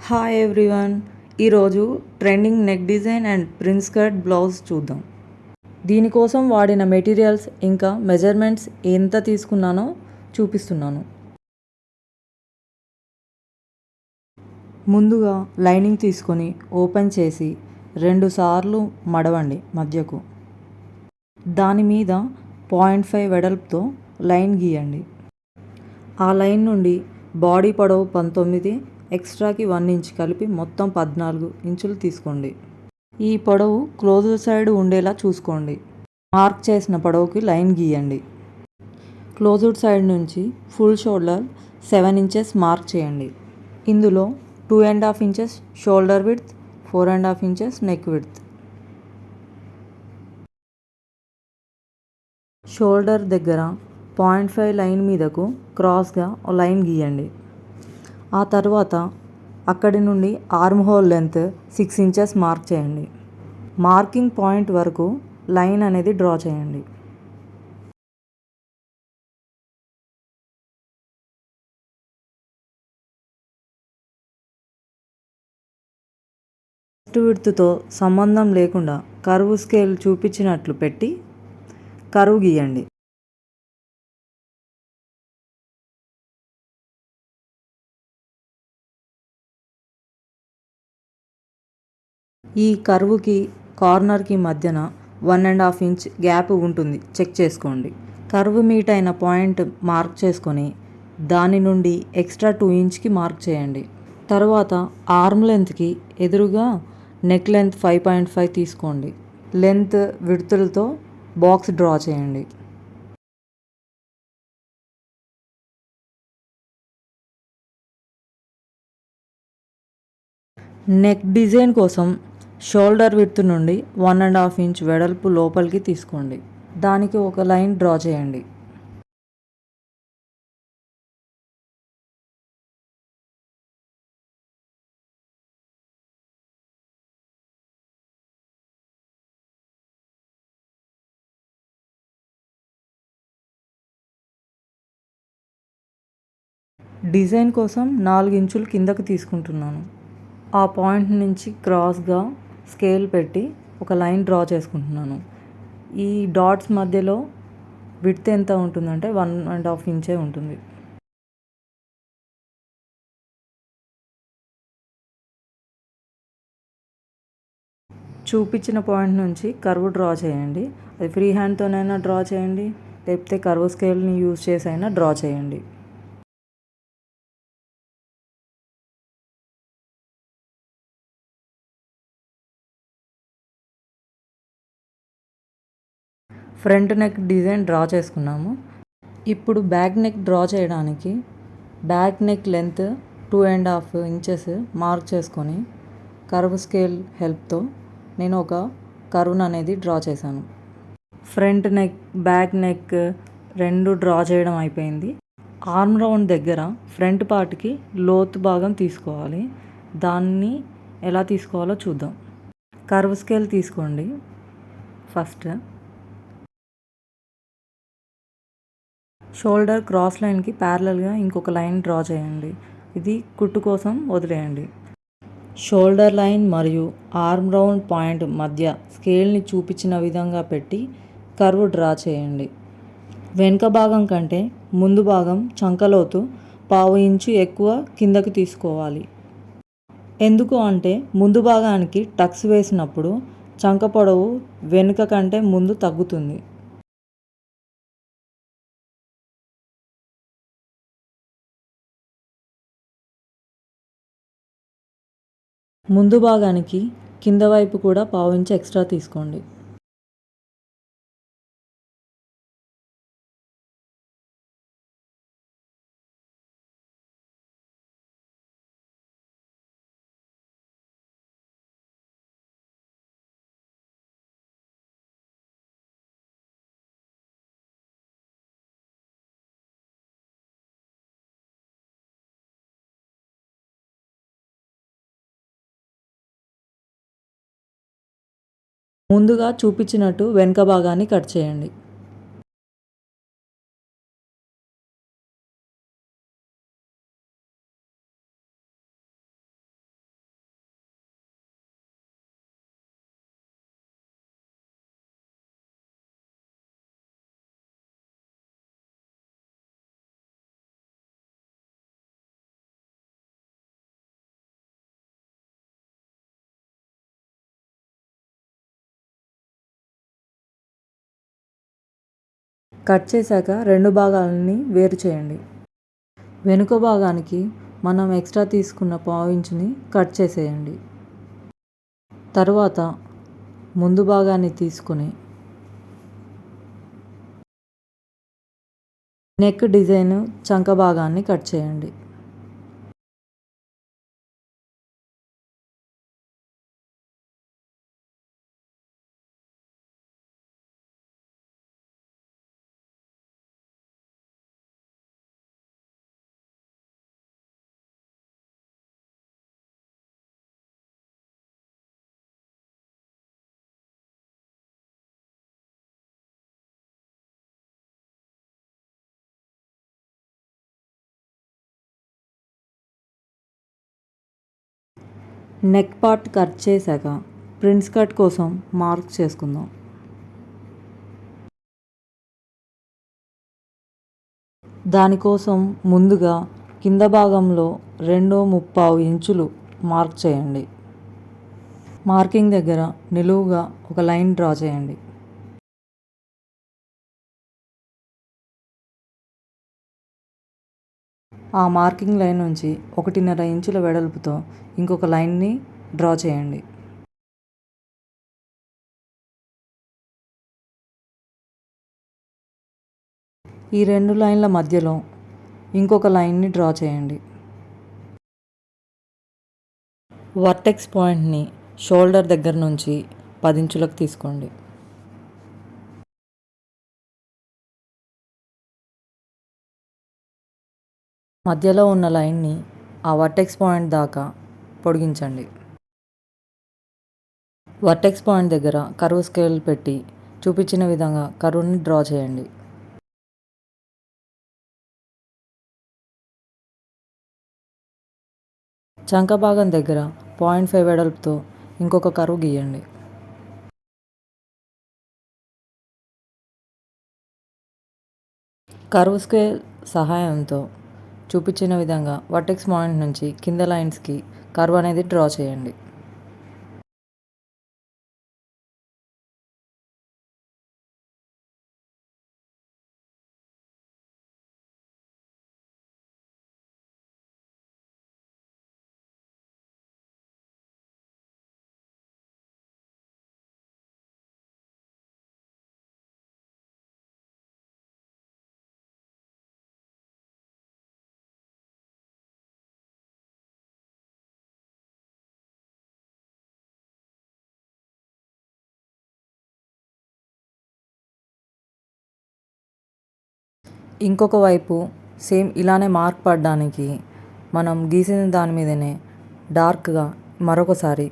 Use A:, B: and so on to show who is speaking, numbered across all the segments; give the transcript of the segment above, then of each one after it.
A: Hi everyone. ఈరోజు trending neck design and prince cut blouse చూద్దాం. దీనికోసం వాడిన మెటీరియల్స్ ఇంకా మెజర్మెంట్స్ ఎంత తీసుకున్నానో చూపిస్తున్నాను. ముందుగా లైనింగ్ తీసుకొని ఓపెన్ చేసి 2 సార్లు మడవండి మధ్యకు. దాని మీద 0.5 వెడల్పుతో లైన్ గీయండి. ఆ లైన్ నుండి బాడీ పొడవు 19, ఎక్స్ట్రాకి 1 ఇంచ్ కలిపి మొత్తం 14 ఇంచులు తీసుకోండి. ఈ పొడవు క్లోజర్ సైడ్ ఉండేలా చూసుకోండి. మార్క్ చేసిన పొడవుకి లైన్ గీయండి. క్లోజ్డ్ సైడ్ నుంచి ఫుల్ షోల్డర్ 7 ఇంచెస్ మార్క్ చేయండి. ఇందులో 2.5 inches shoulder width, 4.5 inches neck width. Shoulder దగ్గర 0.5 లైన్ మీదకు క్రాస్గా లైన్ గీయండి. ఆ తర్వాత అక్కడి నుండి arm whole length 6 inches mark చేయండి. మార్కింగ్ పాయింట్ వరకు లైన్ అనేది డ్రా చేయండి. చెస్ట్ విడ్త్తో సంబంధం లేకుండా కర్వ్ స్కేల్ చూపించినట్లు పెట్టి కర్వ్ గీయండి. ఈ కర్వ్కి కార్నర్కి మధ్యన 1.5 ఇంచ్ గ్యాప్ ఉంటుంది, చెక్ చేసుకోండి. కర్వ్ మీట్ అయిన పాయింట్ మార్క్ చేసుకొని దాని నుండి ఎక్స్ట్రా 2 ఇంచ్కి మార్క్ చేయండి. తర్వాత ఆర్మ్ లెంత్కి ఎదురుగా నెక్ లెంత్ 5.5 తీసుకోండి. లెంత్ విడ్త్లతో బాక్స్ డ్రా చేయండి. నెక్ డిజైన్ కోసం షోల్డర్ విడ్త్ నుండి 1.5 ఇంచ్ వెడల్పు లోపలికి తీసుకోండి. దానికి ఒక లైన్ డ్రా చేయండి. డిజైన్ కోసం 4 ఇంచులు కిందకు తీసుకుంటున్నాను. ఆ పాయింట్ నుంచి క్రాస్గా స్కేల్ పెట్టి ఒక లైన్ డ్రా చేసుకుంటున్నాను. ఈ డాట్స్ మధ్యలో విడ్త్ ఎంత ఉంటుందంటే 1.5 ఇంచే ఉంటుంది. చూపించిన పాయింట్ నుంచి కర్వ్ డ్రా చేయండి. అది ఫ్రీ హ్యాండ్తోనైనా డ్రా చేయండి, లేకపోతే కర్వ్ స్కేల్ని యూజ్ చేసి అయినా డ్రా చేయండి. ఫ్రంట్ నెక్ డిజైన్ డ్రా చేసుకున్నాము. ఇప్పుడు బ్యాక్ నెక్ డ్రా చేయడానికి back neck length 2.5 inches mark చేసుకొని కర్వ్ స్కేల్ హెల్ప్తో నేను ఒక కర్వ్ని అనేది డ్రా చేశాను. ఫ్రంట్ నెక్, బ్యాక్ నెక్ రెండు డ్రా చేయడం అయిపోయింది. ఆర్మ్ రౌండ్ దగ్గర ఫ్రంట్ పార్ట్కి లోతు భాగం తీసుకోవాలి. దాన్ని ఎలా తీసుకోవాలో చూద్దాం. కర్వ్ స్కేల్ తీసుకోండి. ఫస్ట్ షోల్డర్ క్రాస్ లైన్కి ప్యారలల్గా ఇంకొక లైన్ డ్రా చేయండి. ఇది కుట్టు కోసం వదిలేయండి. షోల్డర్ లైన్ మరియు ఆర్మ్ రౌండ్ పాయింట్ మధ్య స్కేల్ని చూపించిన విధంగా పెట్టి కర్వ్ డ్రా చేయండి. వెనుక భాగం కంటే ముందు భాగం చంకలోతు 0.5 ఇంచు ఎక్కువ కిందకు తీసుకోవాలి. ఎందుకు అంటే ముందు భాగానికి టక్స్ వేసినప్పుడు చంక పొడవు వెనుక కంటే ముందు తగ్గుతుంది. ముందు భాగానికి కింద వైపు కూడా 0.5 ఇంచు ఎక్స్ట్రా తీసుకోండి. ముందుగా చూపించినట్టు వెనుక భాగాన్ని కట్ చేయండి. కట్ చేశాక 2 భాగాలని వేరు చేయండి. వెనుక భాగానికి మనం ఎక్స్ట్రా తీసుకున్న పావు ఇంచుని కట్ చేసేయండి. తరువాత ముందు భాగాన్ని తీసుకుని నెక్ డిజైన్ చంక భాగాన్ని కట్ చేయండి. నెక్ పార్ట్ కట్ చేశాక ప్రిన్స్ కట్ కోసం మార్క్ చేసుకుందాం. దానికోసం ముందుగా కింద భాగంలో 2.75 ఇంచులు మార్క్ చేయండి. మార్కింగ్ దగ్గర నిలువుగా ఒక లైన్ డ్రా చేయండి. ఆ మార్కింగ్ లైన్ నుంచి 1.5 ఇంచుల వెడల్పుతో ఇంకొక లైన్ని డ్రా చేయండి. ఈ 2 లైన్ల మధ్యలో ఇంకొక లైన్ని డ్రా చేయండి. వర్టెక్స్ పాయింట్ని షోల్డర్ దగ్గర నుంచి 10 ఇంచులకు తీసుకోండి. మధ్యలో ఉన్న లైన్ని ఆ వర్టెక్స్ పాయింట్ దాకా పొడిగించండి. వర్టెక్స్ పాయింట్ దగ్గర కర్వ్ స్కేల్ పెట్టి చూపించిన విధంగా కర్వ్ని డ్రా చేయండి. చంక భాగం దగ్గర 0.5 వెడల్పుతో ఇంకొక కర్వ్ గీయండి. కర్వ్ స్కేల్ సహాయంతో చూపించిన విధంగా వర్టెక్స్ పాయింట్ నుంచి కింద లైన్స్కి కర్వ్ అనేది డ్రా చేయండి. ఇంకొక వైపు సేమ్ ఇలానే మార్క్ పడడానికి మనం గీసిన దాని మీదనే డార్క్గా మరొకసారి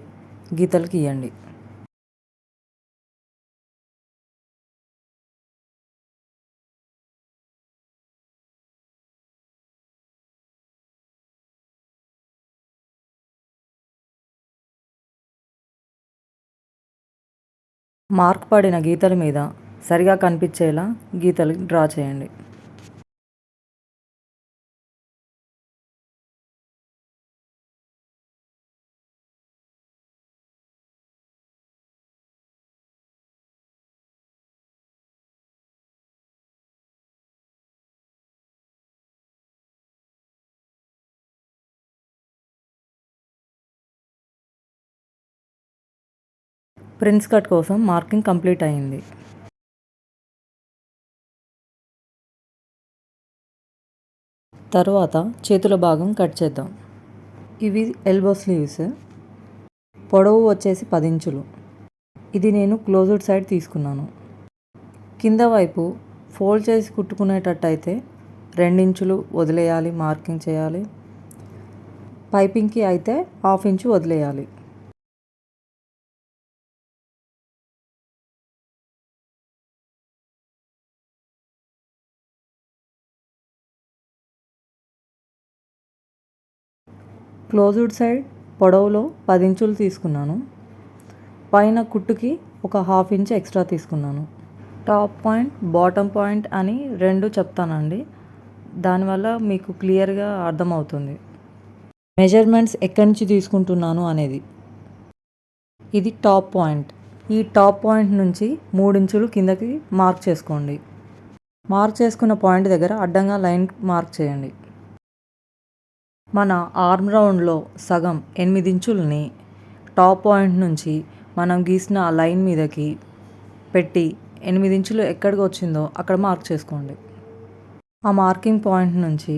A: గీతలు గీయండి. మార్క్ పడిన గీతల మీద సరిగా కనిపించేలా గీతలు డ్రా చేయండి. ప్రిన్స్ కట్ కోసం మార్కింగ్ కంప్లీట్ అయింది. తర్వాత చేతుల భాగం కట్ చేద్దాం. ఇవి ఎల్బో స్లీవ్స్. పొడవు వచ్చేసి 10 ఇంచులు. ఇది నేను క్లోజ్డ్ సైడ్ తీసుకున్నాను. కింద వైపు ఫోల్డ్ చేసి కుట్టుకునేటట్టయితే 2 ఇంచులు వదిలేయాలి, మార్కింగ్ చేయాలి. పైపింగ్కి అయితే 1/2 ఇంచు వదిలేయాలి. క్లోజ్డ్ సైడ్ పొడవులో 10 ఇంచులు తీసుకున్నాను. పైన కుట్టుకి ఒక 1/2 ఇంచ్ ఎక్స్ట్రా తీసుకున్నాను. టాప్ పాయింట్, బాటమ్ పాయింట్ అని 2 చెప్తానండి. దానివల్ల మీకు క్లియర్గా అర్థమవుతుంది మెజర్మెంట్స్ ఎక్కడి నుంచి తీసుకుంటున్నాను అనేది. ఇది టాప్ పాయింట్. ఈ టాప్ పాయింట్ నుంచి 3 ఇంచులు కిందకి మార్క్ చేసుకోండి. మార్క్ చేసుకున్న పాయింట్ దగ్గర అడ్డంగా లైన్ మార్క్ చేయండి. మన ఆర్మ్ రౌండ్లో సగం 8 ఇంచుల్ని టాప్ పాయింట్ నుంచి మనం గీసిన ఆ లైన్ మీదకి పెట్టి 8 ఇంచులు ఎక్కడికి వచ్చిందో అక్కడ మార్క్ చేసుకోండి. ఆ మార్కింగ్ పాయింట్ నుంచి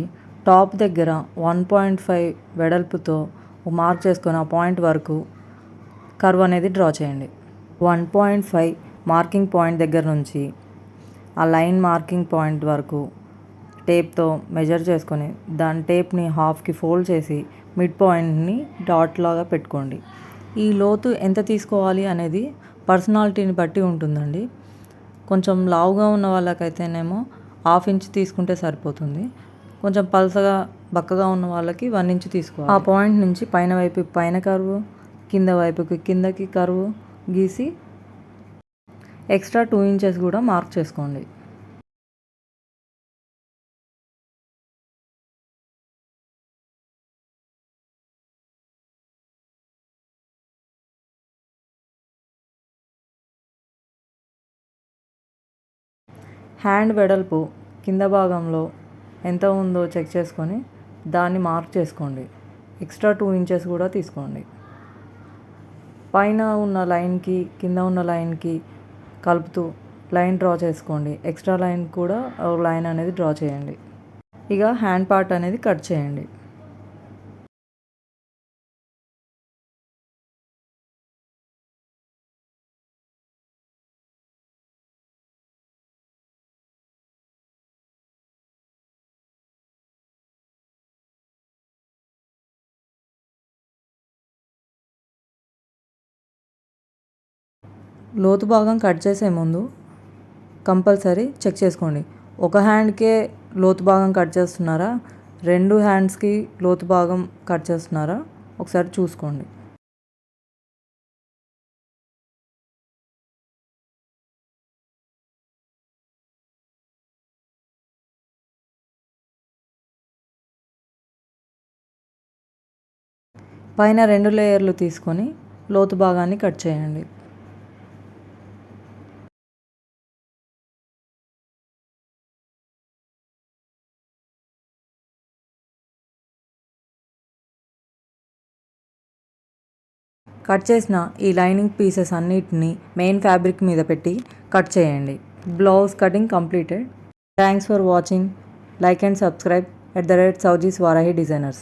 A: టాప్ దగ్గర 1.5 వెడల్పుతో మార్క్ చేసుకొని ఆ పాయింట్ వరకు కర్వ్ అనేది డ్రా చేయండి. 1.5 మార్కింగ్ పాయింట్ దగ్గర నుంచి ఆ లైన్ మార్కింగ్ పాయింట్ వరకు టేప్తో మెజర్ చేసుకొని దాని టేప్ని హాఫ్కి ఫోల్డ్ చేసి మిడ్ పాయింట్ని డాట్ లాగా పెట్టుకోండి. ఈ లోతు ఎంత తీసుకోవాలి అనేది పర్సనాలిటీని బట్టి ఉంటుందండి. కొంచెం లావుగా ఉన్న వాళ్ళకైతేనేమో 1/2 ఇంచ్ తీసుకుంటే సరిపోతుంది. కొంచెం పలసగా బక్కగా ఉన్న వాళ్ళకి 1 ఇంచ్ తీసుకోవాలి. ఆ పాయింట్ నుంచి పైన వైపుకి పైన కర్వ్, కింద వైపుకి కిందకి కర్వ్ గీసి ఎక్స్ట్రా 2 ఇంచెస్ కూడా మార్క్ చేసుకోండి. హ్యాండ్ వెడల్పు కింద భాగంలో ఎంత ఉందో చెక్ చేసుకొని దాన్ని మార్క్ చేసుకోండి. ఎక్స్ట్రా 2 ఇంచెస్ కూడా తీసుకోండి. పైన ఉన్న లైన్కి కింద ఉన్న లైన్కి కలుపుతూ లైన్ డ్రా చేసుకోండి. ఎక్స్ట్రా లైన్ కూడా లైన్ అనేది డ్రా చేయండి. ఇక హ్యాండ్ పార్ట్ అనేది కట్ చేయండి. లోతు భాగం కట్ చేసే ముందు కంపల్సరీ చెక్ చేసుకోండి. ఒక హ్యాండ్కే లోతు భాగం కట్ చేస్తున్నారా, 2 హ్యాండ్స్కి లోతు భాగం కట్ చేస్తున్నారా ఒకసారి చూసుకోండి. పైన 2 లేయర్లు తీసుకొని లోతు భాగాన్ని కట్ చేయండి. కట్ చేసిన ఈ లైనింగ్ పీసెస్ అన్నిటిని మెయిన్ ఫ్యాబ్రిక్ మీద పెట్టి కట్ చేయండి. Blouse cutting completed. Thanks for watching. Like and subscribe @Saujis Varahi Designers.